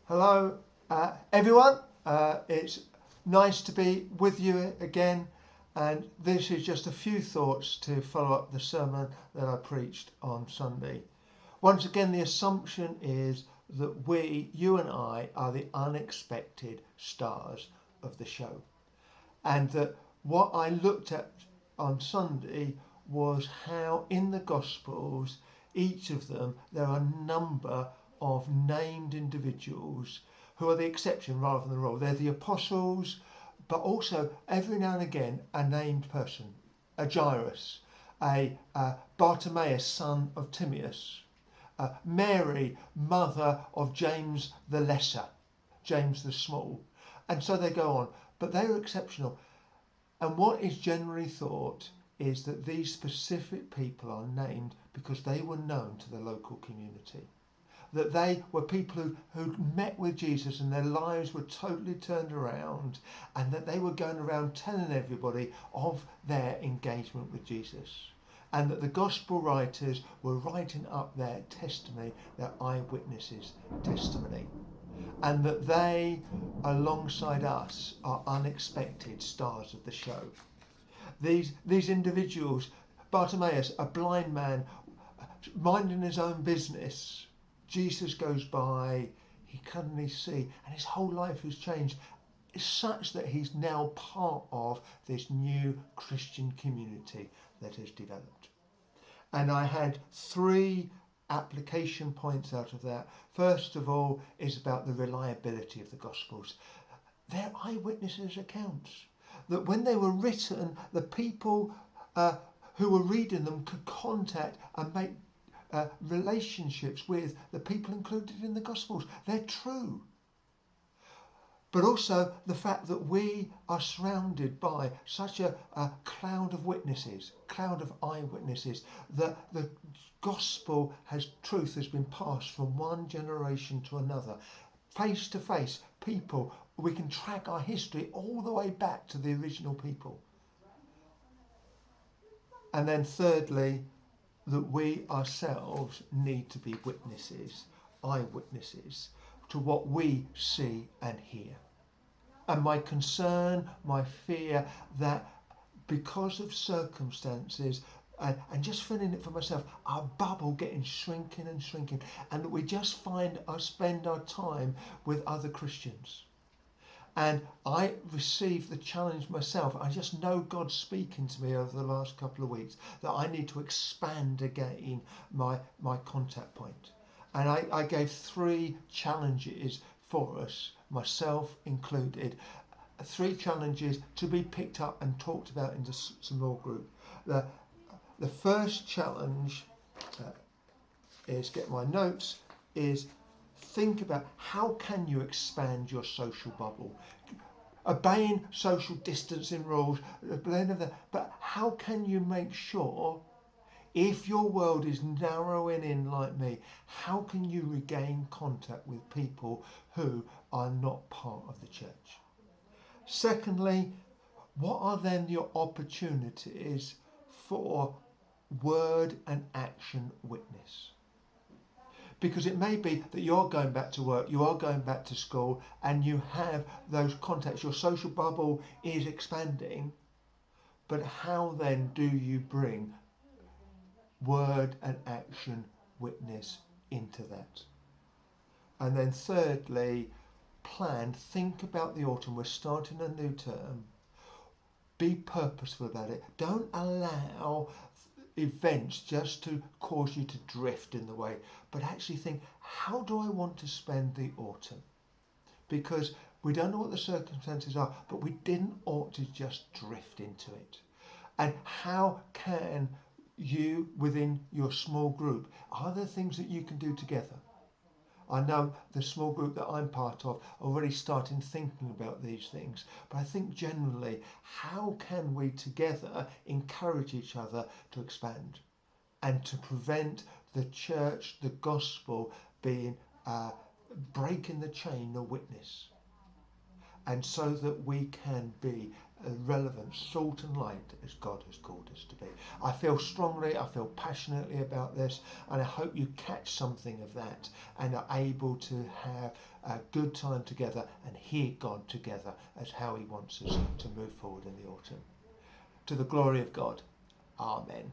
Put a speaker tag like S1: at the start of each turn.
S1: Hello, everyone. It's nice to be with you again, and this is just a few thoughts to follow up the sermon that I preached on Sunday. Once again, the assumption is that you and I, are the unexpected stars of the show, and that what I looked at on Sunday was how in the Gospels, each of them, there are a number of named individuals who are the exception rather than the rule. They're the apostles, but also every now and again a named person, a Jairus, a Bartimaeus, son of Timaeus, Mary, mother of James the Lesser, James the Small, and so they go on. But they are exceptional. And what is generally thought is that these specific people are named because they were known to the local community. That they were people who met with Jesus and their lives were totally turned around, and that they were going around telling everybody of their engagement with Jesus. And that the gospel writers were writing up their testimony, their eyewitnesses' testimony. And that they, alongside us, are unexpected stars of the show. These individuals, Bartimaeus, a blind man, minding his own business, Jesus goes by, he can only see, and his whole life has changed. It's such that he's now part of this new Christian community that has developed. And I had 3 application points out of that. First of all is about the reliability of the Gospels. They're eyewitnesses' accounts. That when they were written, the people who were reading them could contact and make relationships with the people included in the Gospels. They're true. But also the fact that we are surrounded by such a cloud of witnesses, cloud of eyewitnesses, that the gospel truth has been passed from one generation to another. Face to face, people, we can track our history all the way back to the original people. And then thirdly, that we ourselves need to be witnesses, eyewitnesses, to what we see and hear. And my concern, my fear, that because of circumstances, and just feeling it for myself, our bubble getting shrinking and shrinking, and that we just spend our time with other Christians. And I received the challenge myself. I just know God's speaking to me over the last couple of weeks that I need to expand again my contact point. And I gave 3 challenges for us, myself included, 3 challenges to be picked up and talked about in the small group. The first challenge is, get my notes, is think about how can you expand your social bubble. Obeying social distancing rules, but how can you make sure, if your world is narrowing in like me, how can you regain contact with people who are not part of the church? Secondly, what are then your opportunities for word and action witness? Because it may be that you're going back to work, you are going back to school, and you have those contacts. Your social bubble is expanding. But how then do you bring word and action witness into that? And then thirdly, think about the autumn. We're starting a new term. Be purposeful about it. Don't allow events just to cause you to drift in the way, but actually think, how do I want to spend the autumn? Because we don't know what the circumstances are, but we didn't ought to just drift into it. And how can you, within your small group, are there things that you can do together? I know the small group that I'm part of already starting thinking about these things, but I think generally, how can we together encourage each other to expand and to prevent the church, the gospel, being breaking the chain of witness? and so that we can be a relevant salt and light as God has called us to be. I feel strongly, I feel passionately about this, and I hope you catch something of that and are able to have a good time together and hear God together as how he wants us to move forward in the autumn. To the glory of God. Amen.